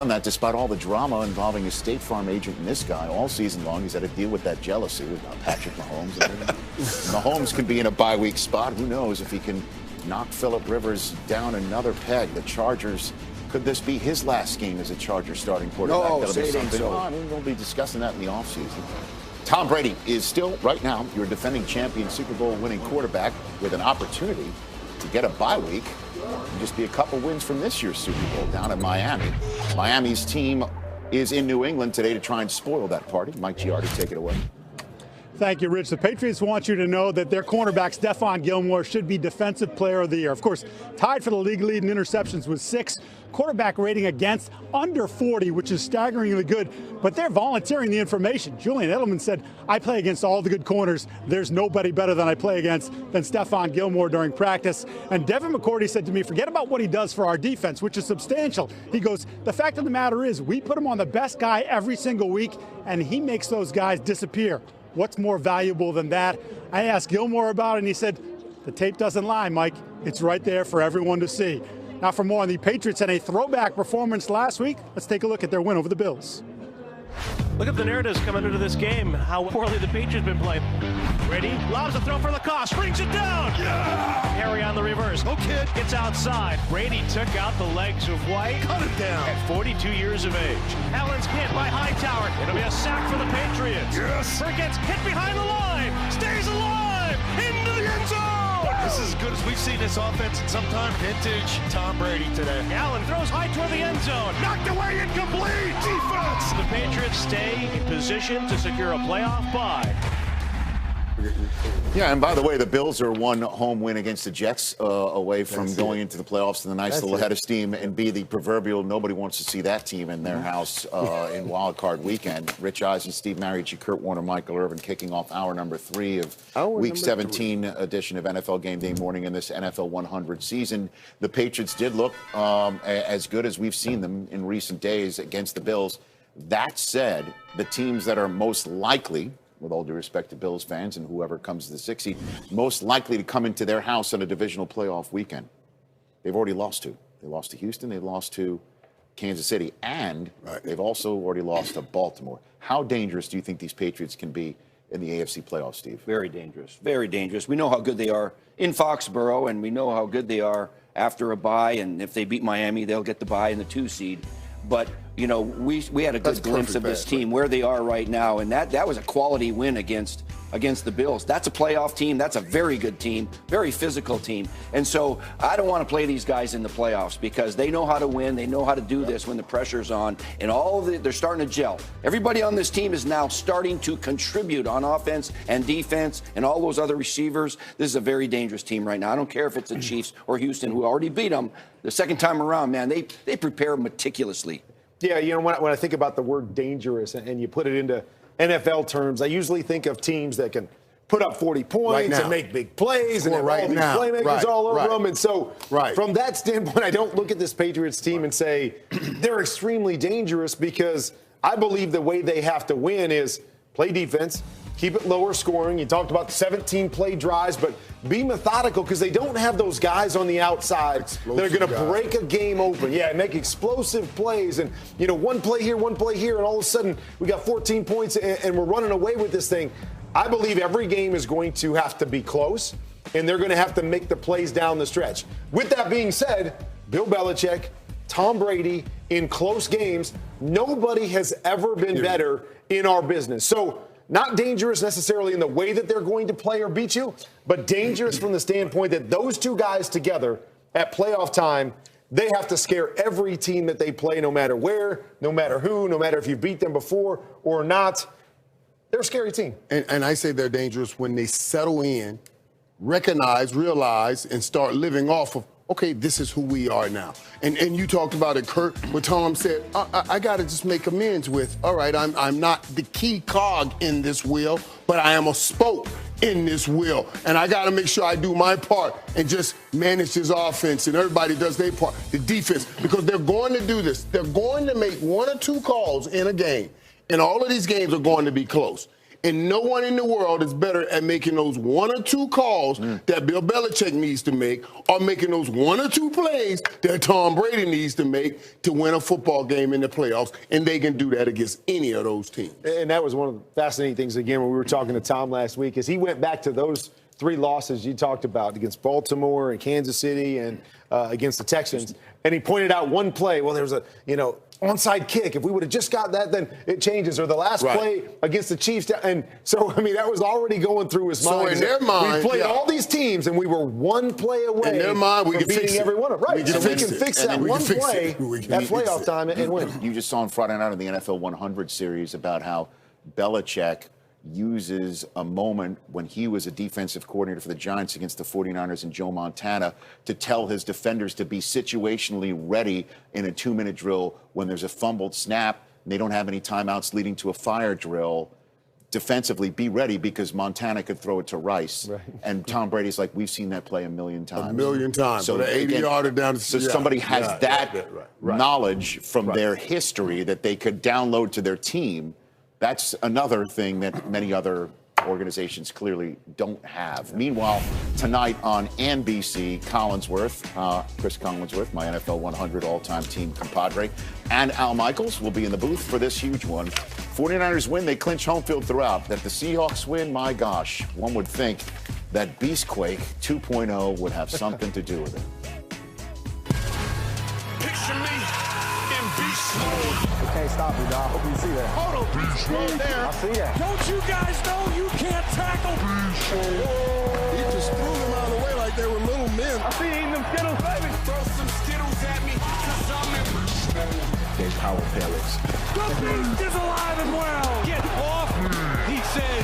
that despite all the drama involving his State Farm agent and this guy all season long, he's had to deal with that jealousy with Patrick Mahomes. Mahomes can be in a bye-week spot. Who knows if he can knock Phillip Rivers down another peg. The Chargers, could this be his last game as a Chargers starting quarterback? No, That'll say be it ain't something. so. Oh, I mean, we'll be discussing that in the offseason. Tom Brady is still, right now, your defending champion, Super Bowl winning quarterback with an opportunity to get a bye week and just be a couple wins from this year's Super Bowl down in Miami. Miami's team is in New England today to try and spoil that party. Mike Giardi, take it away. Thank you, Rich. The Patriots want you to know that their cornerback, Stephon Gilmore, should be Defensive Player of the Year. Of course, tied for the league lead in interceptions with 6. Quarterback rating against under 40, which is staggeringly good. But they're volunteering the information. Julian Edelman said, I play against all the good corners. There's nobody better than I play against than Stephon Gilmore during practice. And Devin McCourty said to me, forget about what he does for our defense, which is substantial. He goes, the fact of the matter is we put him on the best guy every single week, and he makes those guys disappear. What's more valuable than that? I asked Gilmore about it, and he said, the tape doesn't lie, Mike. It's right there for everyone to see. Now for more on the Patriots and a throwback performance last week, let's take a look at their win over the Bills. Look at the narratives coming into this game, how poorly the Patriots been playing. Brady lobs a throw for Lacoste, brings it down. Yeah! Harry on the reverse. No kid. Gets outside. Brady took out the legs of White. Cut it down. At 42 years of age. Allen's hit by Hightower. It'll be a sack for the Patriots. Yes. Burke gets hit behind the line. Stays alive. Into the end zone. This is as good as we've seen this offense in some time. Vintage Tom Brady today. Allen throws high toward the end zone. Knocked away, incomplete. Defense. The Patriots stay in position to secure a playoff bye. Yeah, and by the way, the Bills are one home win against the Jets away from going into the playoffs in the nice little head of steam and be the proverbial nobody wants to see that team in their house in Wild Card Weekend. Rich Eisen, Steve Mariucci, Kurt Warner, Michael Irvin kicking off hour number 3 of Week 17 edition of NFL Game Day Morning in this NFL 100 season. The Patriots did look as good as we've seen them in recent days against the Bills. That said, the teams that are most likely, with all due respect to Bills fans and whoever comes to the 6th seed, most likely to come into their house on a divisional playoff weekend, they've already lost to. They lost to Houston, they lost to Kansas City, and they've also already lost to Baltimore. How dangerous do you think these Patriots can be in the AFC playoffs, Steve? Very dangerous, very dangerous. We know how good they are in Foxborough, and we know how good they are after a bye, and if they beat Miami, they'll get the bye in the 2 seed. But, you know, we had a good glimpse of this team, where they are right now, and that was a quality win against the Bills. That's a playoff team. That's a very good team, very physical team. And so I don't want to play these guys in the playoffs because they know how to win. They know how to do this when the pressure's on, and they're starting to gel. Everybody on this team is now starting to contribute on offense and defense and all those other receivers. This is a very dangerous team right now. I don't care if it's the Chiefs or Houston, who already beat them the second time around, man. They prepare meticulously. Yeah, you know, when I think about the word dangerous and you put it into NFL terms, I usually think of teams that can put up 40 points and make big plays and have all these playmakers all over them. And so from that standpoint, I don't look at this Patriots team and say they're extremely dangerous, because I believe the way they have to win is play defense, keep it lower scoring. You talked about 17 play drives, but be methodical, because they don't have those guys on the outside that are going to break a game open. Yeah, make explosive plays, and, you know, one play here, and all of a sudden we got 14 points and we're running away with this thing. I believe every game is going to have to be close, and they're going to have to make the plays down the stretch. With that being said, Bill Belichick, Tom Brady, in close games, nobody has ever been better in our business. So, not dangerous necessarily in the way that they're going to play or beat you, but dangerous from the standpoint that those two guys together at playoff time, they have to scare every team that they play, no matter where, no matter who, no matter if you beat them before or not. They're a scary team. And I say they're dangerous when they settle in, recognize, realize, and start living off of, okay, this is who we are now. And you talked about it, Kurt, where Tom said, I got to just make amends with, all right, I'm not the key cog in this wheel, but I am a spoke in this wheel. And I got to make sure I do my part and just manage this offense, and everybody does their part, the defense, because they're going to do this. They're going to make 1 or 2 calls in a game, and all of these games are going to be close. And no one in the world is better at making those 1 or 2 calls that Bill Belichick needs to make, or making those 1 or 2 plays that Tom Brady needs to make to win a football game in the playoffs. And they can do that against any of those teams. And that was one of the fascinating things, again, when we were talking to Tom last week, is he went back to those 3 losses you talked about against Baltimore and Kansas City and against the Texans. And he pointed out one play. Well, there was a, onside kick. If we would have just got that, then it changes. Or the last play against the Chiefs. And so, that was already going through his mind. So in their mind, we played all these teams, and we were 1 play away in their mind, we from can beating every one of them. Right. So we can fix that one play, that playoff time, and win. You just saw on Friday night in the NFL 100 series about how Belichick uses a moment when he was a defensive coordinator for the Giants against the 49ers and Joe Montana to tell his defenders to be situationally ready in a 2-minute drill when there's a fumbled snap and they don't have any timeouts leading to a fire drill. Defensively, be ready because Montana could throw it to Rice. Right. And Tom Brady's like, we've seen that play a million times. A million times. So the 80-yarder down the So somebody has that knowledge from their history that they could download to their team. That's another thing that many other organizations clearly don't have. Meanwhile, tonight on NBC, Chris Collinsworth, my NFL 100 all-time team compadre, and Al Michaels will be in the booth for this huge one. 49ers win, they clinch home field throughout. That the Seahawks win, my gosh, one would think that Beastquake 2.0 would have something to do with it. Picture me in beast mode. Can't stop me, dog. I hope you see that. Hold on, beast mode there. I see that. Don't you guys know you can't tackle? Beast mode. He just threw them out of the way like they were little men. I see you eating them Skittles, baby. Throw some Skittles at me, cause I'm in beast mode. There's power pellets. The beast is alive and well. Get off, he said.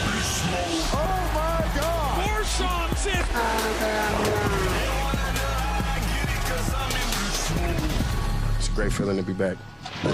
Beast mode. Oh, my God. Marshawn said. It's a great feeling to be back. I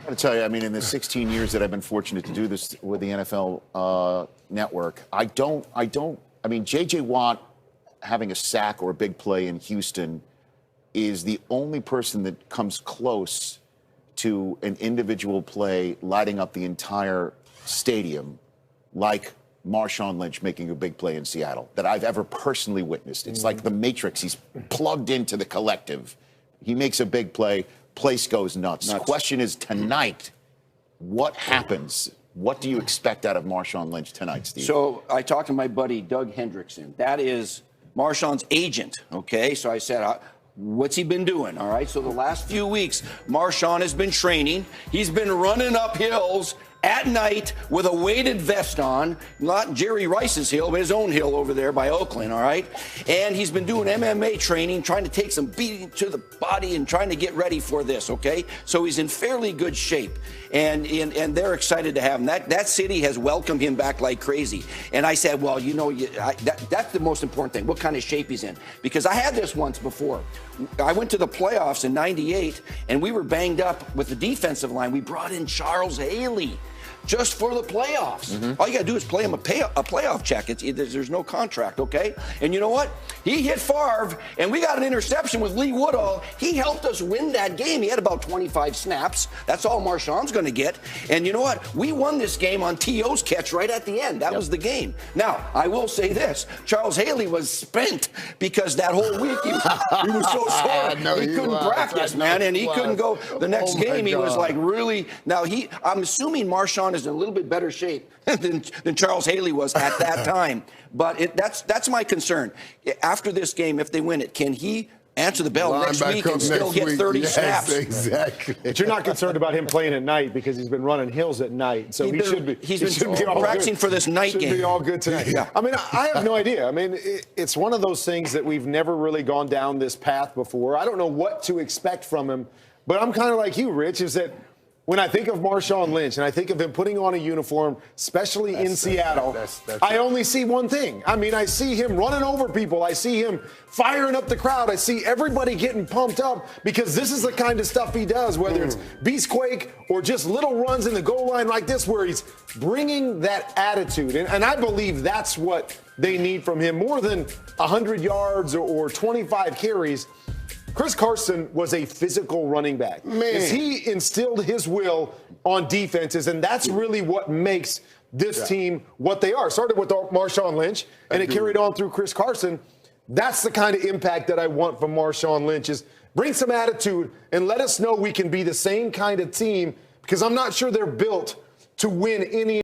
got to tell you, in the 16 years that I've been fortunate to do this with the NFL Network, J.J. Watt having a sack or a big play in Houston is the only person that comes close to an individual play lighting up the entire stadium like Marshawn Lynch making a big play in Seattle that I've ever personally witnessed. It's like the Matrix. He's plugged into the collective. He makes a big play. Place goes nuts. The question is tonight, what happens? What do you expect out of Marshawn Lynch tonight, Steve? So I talked to my buddy Doug Hendrickson. That is Marshawn's agent, okay? So I said, what's he been doing? All right, so the last few weeks, Marshawn has been training. He's been running up hills at night with a weighted vest on, not Jerry Rice's hill, but his own hill over there by Oakland, all right? And he's been doing MMA training, trying to take some beating to the body and trying to get ready for this, okay? So he's in fairly good shape, and they're excited to have him. That city has welcomed him back like crazy. And I said, well, that's the most important thing, what kind of shape he's in. Because I had this once before. I went to the playoffs in '98, and we were banged up with the defensive line. We brought in Charles Haley just for the playoffs. All you got to do is play him a playoff check. There's no contract, okay? And you know what? He hit Favre, and we got an interception with Lee Woodall. He helped us win that game. He had about 25 snaps. That's all Marshawn's going to get. And you know what? We won this game on T.O.'s catch right at the end. That was the game. Now, I will say this. Charles Haley was spent because that whole week he was so sore. He couldn't practice, man, and he couldn't go. The next game, he was like really. Now, I'm assuming Marshawn is in a little bit better shape than Charles Haley was at that time. But that's my concern. After this game, if they win it, can he answer the bell next week and still get 30 snaps? Exactly. But you're not concerned about him playing at night because he's been running hills at night. So he should be. He's been practicing for this night game. Should be all good tonight. Yeah. I have no idea. It's one of those things that we've never really gone down this path before. I don't know what to expect from him, but I'm kind of like you, Rich, is that when I think of Marshawn Lynch and I think of him putting on a uniform, especially in Seattle, I only see one thing. I see him running over people. I see him firing up the crowd. I see everybody getting pumped up because this is the kind of stuff he does, whether it's Beastquake or just little runs in the goal line like this where he's bringing that attitude. And I believe that's what they need from him more than 100 yards or 25 carries. Chris Carson was a physical running back. Man. He instilled his will on defenses, and that's really what makes this team what they are. Started with Marshawn Lynch, and it carried on through Chris Carson. That's the kind of impact that I want from Marshawn Lynch is bring some attitude and let us know we can be the same kind of team, because I'm not sure they're built to win any